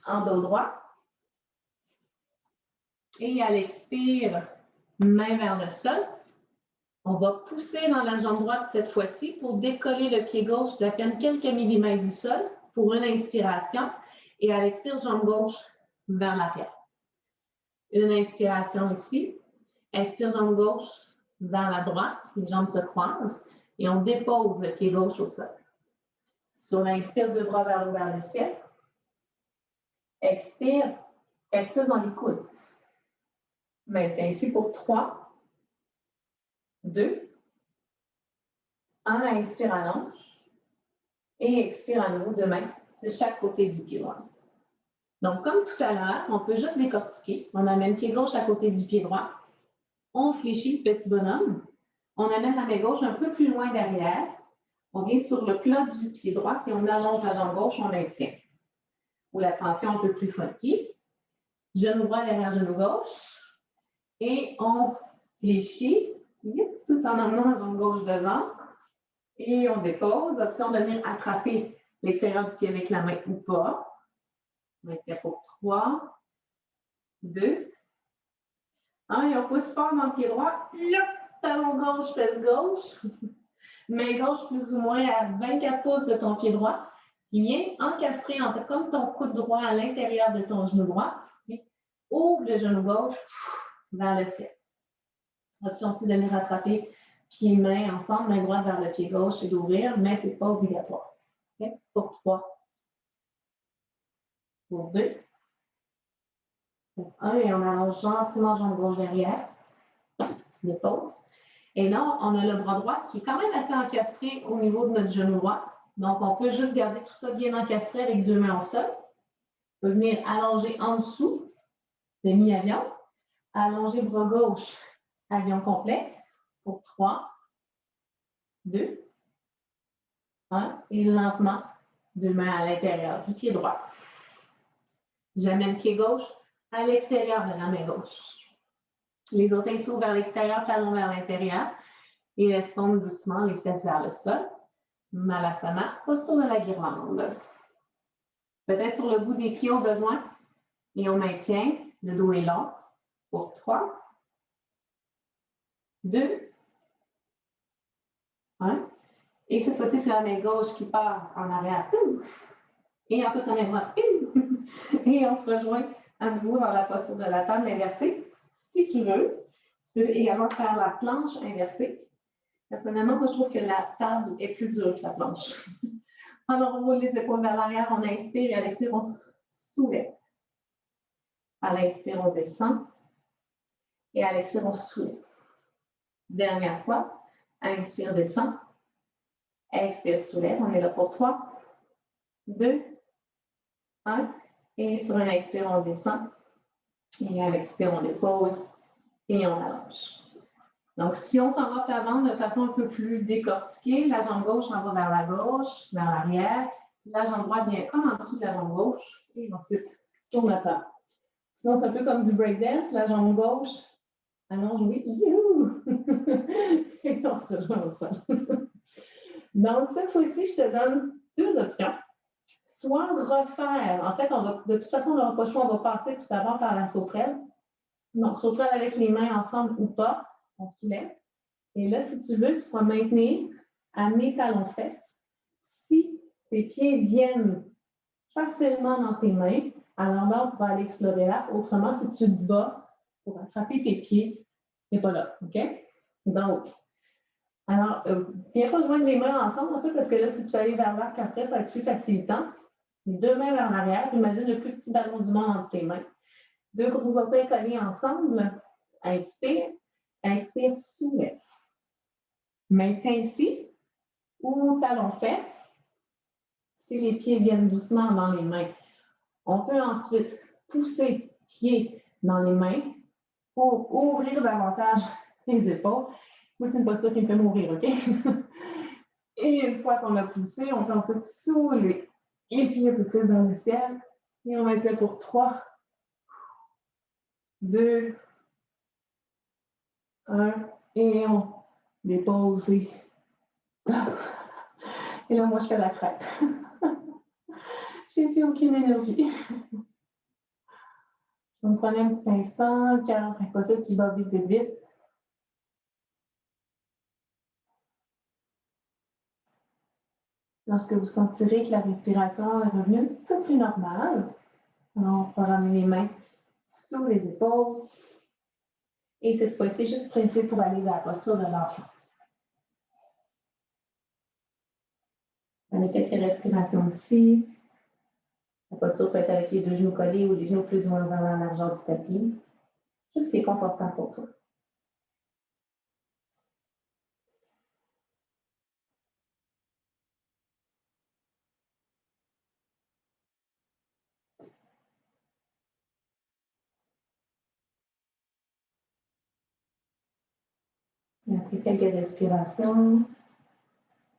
en dos droit. Et à l'expire, main vers le sol. On va pousser dans la jambe droite cette fois-ci pour décoller le pied gauche d'à peine quelques millimètres du sol pour une inspiration. Et à l'expire, jambe gauche vers l'arrière. Une inspiration ici. Expire, jambe gauche vers la droite. Les jambes se croisent. Et on dépose le pied gauche au sol. Sur l'inspire, 2 bras vers le ciel. Expire, cactus dans les coudes. Maintiens ici pour 3, 2, 1. Inspire, allonge. Et expire à nouveau 2 mains de chaque côté du pied droit. Donc, comme tout à l'heure, on peut juste décortiquer. On amène pied gauche à côté du pied droit. On fléchit le petit bonhomme. On amène la main gauche un peu plus loin derrière. On vient sur le plat du pied droit et on allonge la jambe gauche, on maintient. Ou la tension un peu plus funky. Genou droit derrière genou gauche. Et on fléchit tout en emmenant la jambe gauche devant. Et on dépose. Option de venir attraper l'extérieur du pied avec la main ou pas. On maintient pour 3, 2, 1. Et on pousse fort dans le pied droit. Talon gauche, fesse gauche. Main gauche plus ou moins à 24 pouces de ton pied droit. Puis viens encastrer comme ton coude droit à l'intérieur de ton genou droit. Puis ouvre le genou gauche vers le ciel. Option aussi de venir rattraper pieds, mains ensemble, main droite vers le pied gauche et d'ouvrir, mais ce n'est pas obligatoire. Okay? Pour 3. Pour 2. Pour 1. Et on allonge gentiment jambe gauche derrière. Dépose. Et là, on a le bras droit qui est quand même assez encastré au niveau de notre genou droit. Donc, on peut juste garder tout ça bien encastré avec 2 mains au sol. On peut venir allonger en dessous, demi-avion. Allonger bras gauche, avion complet. Pour 3, 2, 1. Et lentement, 2 mains à l'intérieur du pied droit. J'amène pied gauche à l'extérieur de la main gauche. Les orteils s'ouvrent vers l'extérieur, talons vers l'intérieur. Et laisse fondre doucement les fesses vers le sol. Malasana, posture de la guirlande. Peut-être sur le bout des pieds au besoin. Et on maintient. Le dos est long. Pour 3, 2, 1. Et cette fois-ci, c'est la main gauche qui part en arrière. Et ensuite, la main droite. Et on se rejoint à nouveau dans la posture de la table inversée. Si tu veux, tu peux également faire la planche inversée. Personnellement, moi, je trouve que la table est plus dure que la planche. Alors, on roule les épaules vers l'arrière, on inspire et à l'expire, on soulève. À l'inspire, on descend. Et à l'expire, on soulève. Dernière fois. Inspire, descend. Expire, soulève. On est là pour 3, 2, 1. Et sur un inspire, on descend. Et à l'expire, on dépose et on allonge. Donc, si on s'en va par l'avant de façon un peu plus décortiquée, la jambe gauche s'en va vers la gauche, vers l'arrière. La jambe droite vient comme en dessous de la jambe gauche. Et ensuite, tourne à plat. Sinon, c'est un peu comme du breakdance. La jambe gauche allonge, oui, youhou! Et on se rejoint au sol. Donc, cette fois-ci, je te donne deux options. Soit refaire, en fait, de toute façon, on n'aura pas le choix, on va passer tout d'abord par la sauterelle. Donc, sauterelle avec les mains ensemble ou pas, on soulève. Et là, si tu veux, tu pourras maintenir, amener talons-fesses. Si tes pieds viennent facilement dans tes mains, alors là, on va aller explorer là. Autrement, si tu te bats pour attraper tes pieds, tu n'es pas là, OK? Donc, alors, viens pas joindre les mains ensemble, en fait, parce que là, si tu vas aller vers l'arc après, ça va être plus facilitant. Les deux mains vers l'arrière, imagine le plus petit ballon du monde entre tes mains. Deux gros orteils collés ensemble. Inspire, inspire, soulève. Maintiens ici, ou talons-fesses, si les pieds viennent doucement dans les mains. On peut ensuite pousser pieds dans les mains pour ouvrir davantage les épaules. Moi, c'est une posture qui me fait mourir, OK? Et une fois qu'on a poussé, on peut ensuite soulever les pieds un peu plus dans le ciel. Et on maintient pour 3, 2, 1. Et on dépose. Et là, moi, je fais la crête. J'ai plus aucune énergie. Donc, prenez un petit instant, car impossible qu'il va vite, vite, vite. Lorsque vous sentirez que la respiration est revenue un peu plus normale, alors on va ramener les mains sous les épaules. Et cette fois-ci, juste presser pour aller vers la posture de l'enfant. Prenez quelques respirations ici. La posture peut être avec les deux genoux collés ou les genoux plus ou moins vers la largeur du tapis. Juste ce qui est confortable pour toi. Et après quelques respirations,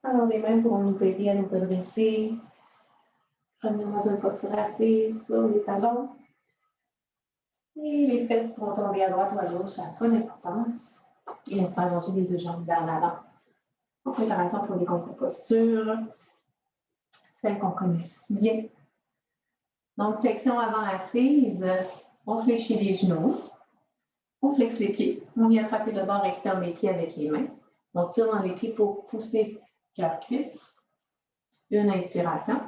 alors les mains pourront nous aider à nous redresser. Revenir dans une posture assise sur les talons. Et les fesses pourront tomber à droite ou à gauche, ça n'a pas d'importance. Et on peut allonger les deux jambes vers l'avant. En préparation pour les contre-postures, celles qu'on connaît si bien. Donc, flexion avant assise, on fléchit les genoux, on flexe les pieds, on vient frapper le bord externe des pieds avec les mains. On tire dans les pieds pour pousser cœur-cuisse. Une inspiration.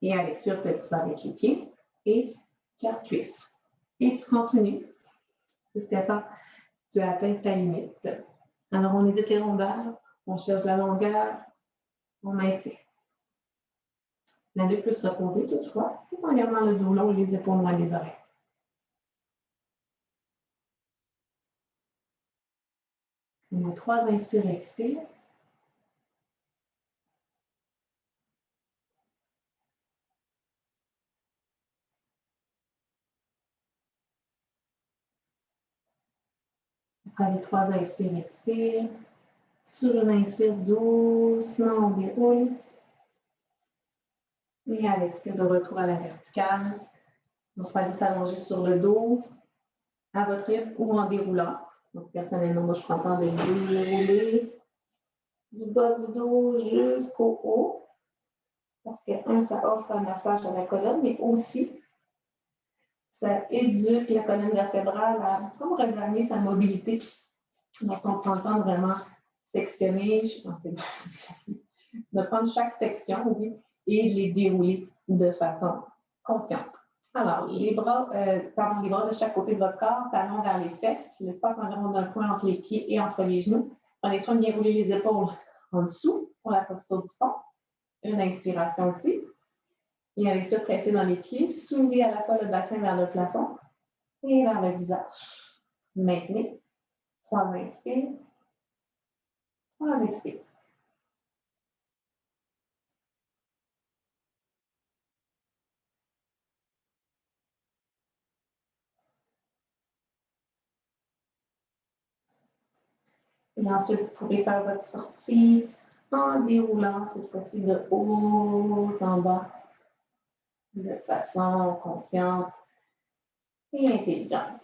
Et à l'expire, petit pas avec les pieds. Et cœur-cuisse. Et tu continues jusqu'à temps que tu atteins ta limite. Alors, on évite les rondeurs, on cherche la longueur, on maintient. La nuque peut se reposer toutefois, tout en gardant le dos long et les épaules loin des oreilles. On a 3 inspires et expires. Après les 3 inspires et expires, sur une inspire, doucement, on déroule. Et à l'expire, de retour à la verticale. On va aller s'allonger sur le dos, à votre rythme ou en déroulant. Donc, personnellement, moi, je prends le temps de dérouler du bas du dos jusqu'au haut. Parce que, ça offre un massage à la colonne, mais aussi, ça éduque la colonne vertébrale à comme regagner sa mobilité. Lorsqu'on prend le temps de vraiment sectionner, de prendre chaque section, oui, et de les dérouler de façon consciente. Alors, les bras de chaque côté de votre corps, talons vers les fesses, l'espace environ d'un point entre les pieds et entre les genoux. Prenez soin de bien rouler les épaules en dessous pour la posture du pont. Une inspiration aussi. Et à l'expire, presser dans les pieds, soulever à la fois le bassin vers le plafond et vers le visage. Maintenez. 3 inspires. 3 expires. Et ensuite, vous pourrez faire votre sortie en déroulant cette fois-ci de haut en bas de façon consciente et intelligente.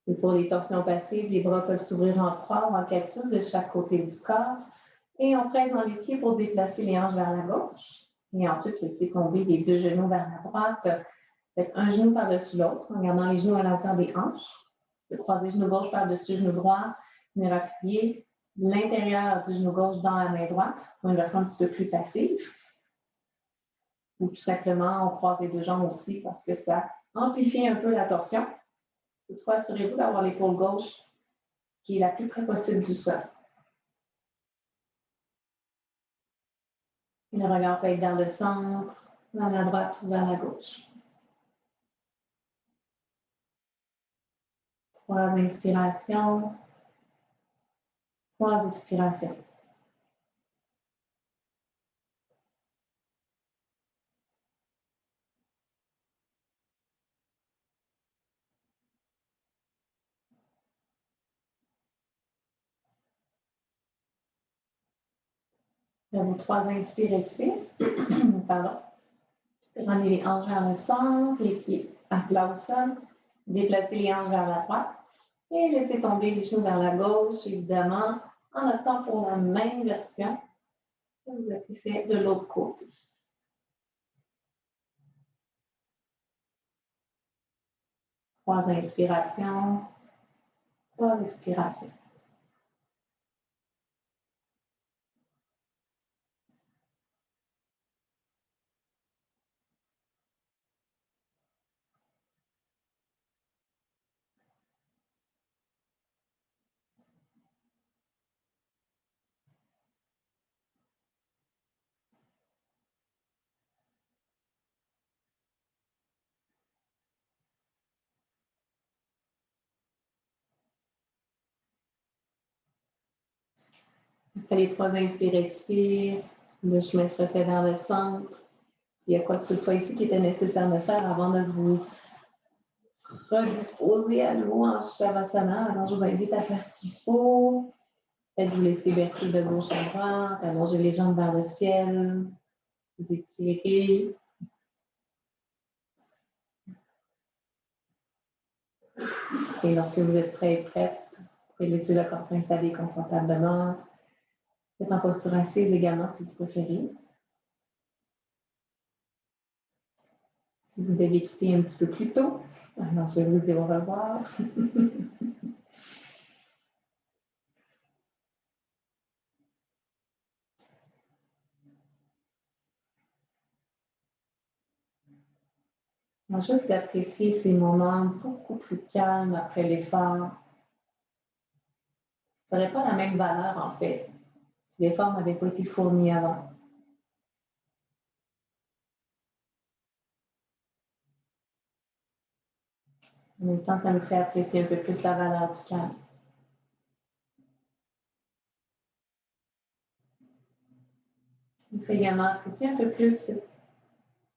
Et pour les torsions passives, les bras peuvent s'ouvrir en croix ou en cactus de chaque côté du corps. Et on presse dans les pieds pour déplacer les hanches vers la gauche. Et ensuite, laisser tomber les deux genoux vers la droite. Faites un genou par-dessus l'autre en gardant les genoux à la hauteur des hanches. Le croiser genou gauche par-dessus genou droit. Venir appuyer l'intérieur du genou gauche dans la main droite pour une version un petit peu plus passive. Ou tout simplement, on croise les deux jambes aussi parce que ça amplifie un peu la torsion. Toutefois, assurez-vous d'avoir l'épaule gauche qui est la plus près possible du sol. Et le regard peut être vers le centre, vers la droite ou vers la gauche. 3 inspirations, 3 expirations. Là, vos 3 inspires, expires. Pardon. Rendez les hanches vers le centre, les pieds à plat au sol. Déplacez les hanches vers la droite et laissez tomber les genoux vers la gauche, évidemment, en optant pour la même version que vous avez fait de l'autre côté. 3 inspirations, 3 expirations. Après les 3 inspires, expires, le chemin se refait vers le centre. S'il y a quoi que ce soit ici qui était nécessaire de faire avant de vous redisposer à nouveau en Shavasana, alors je vous invite à faire ce qu'il faut. Peut-être vous laisser verser de gauche à droite, allonger les jambes vers le ciel, vous étirer. Et lorsque vous êtes prêt et prête, vous pouvez laisser le corps s'installer confortablement. Faites en posture assise également si vous préférez. Si vous devez quitter un petit peu plus tôt, alors je vais vous dire au revoir. Juste d'apprécier ces moments beaucoup plus calmes après l'effort. Ça n'aurait pas la même valeur en fait si l'effort n'avait pas été fourni avant. En même temps, ça nous fait apprécier un peu plus la valeur du calme. Ça nous fait également apprécier un peu plus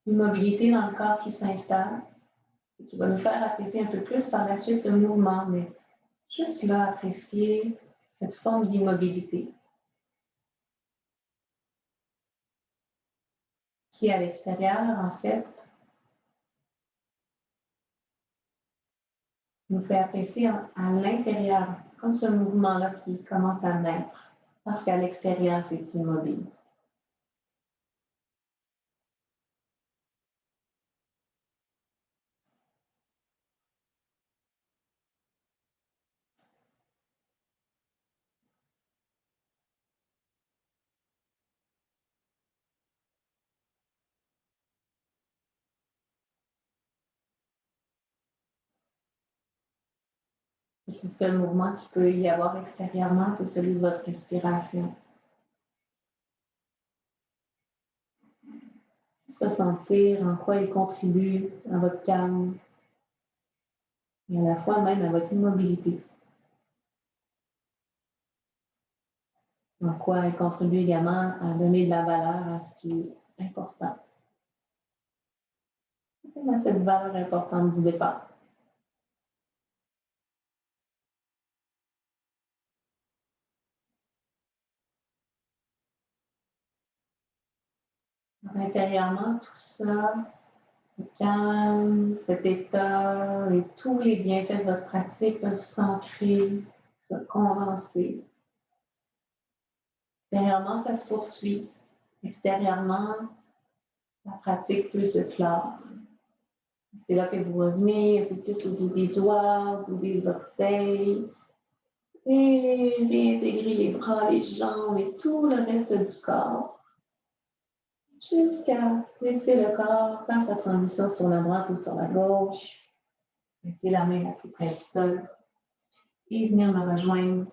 l'immobilité dans le corps qui s'installe et qui va nous faire apprécier un peu plus par la suite le mouvement, mais juste là, apprécier cette forme d'immobilité qui, à l'extérieur, en fait, nous fait apprécier à l'intérieur, comme ce mouvement-là qui commence à naître, parce qu'à l'extérieur, c'est immobile. Le seul mouvement qu'il peut y avoir extérieurement, c'est celui de votre respiration. Juste ressentir en quoi il contribue à votre calme et à la fois même à votre immobilité. En quoi il contribue également à donner de la valeur à ce qui est important. À cette valeur importante du départ. intérieurement, tout ça, ce calme, cet état et tous les bienfaits de votre pratique peuvent s'ancrer, se condenser. Intérieurement, ça se poursuit. Extérieurement, la pratique peut se clore. C'est là que vous revenez un peu plus au bout des doigts, au bout des orteils. Et réintégrer les bras, les jambes et tout le reste du corps. Jusqu'à laisser le corps faire sa transition sur la droite ou sur la gauche. Laissez la main la plus près du sol. Et venir me rejoindre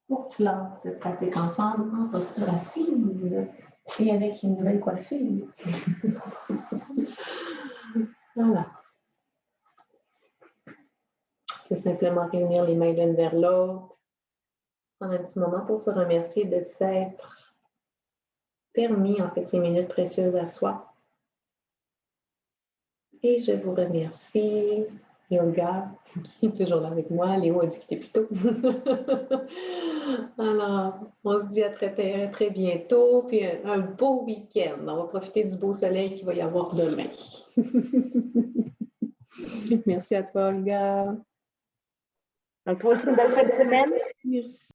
pour clore cette pratique ensemble en posture assise et avec une nouvelle coiffure. Voilà. C'est simplement réunir les mains l'une vers l'autre. Prendre un petit moment pour se remercier de s'être permis, en fait, ces minutes précieuses à soi. Et je vous remercie, Yoga, qui est toujours là avec moi. Léo a dû quitter plus tôt. Alors, on se dit à très, très bientôt, puis un beau week-end. On va profiter du beau soleil qu'il va y avoir demain. Merci à toi, Olga. Donc, toi aussi, une belle fin de semaine. Merci.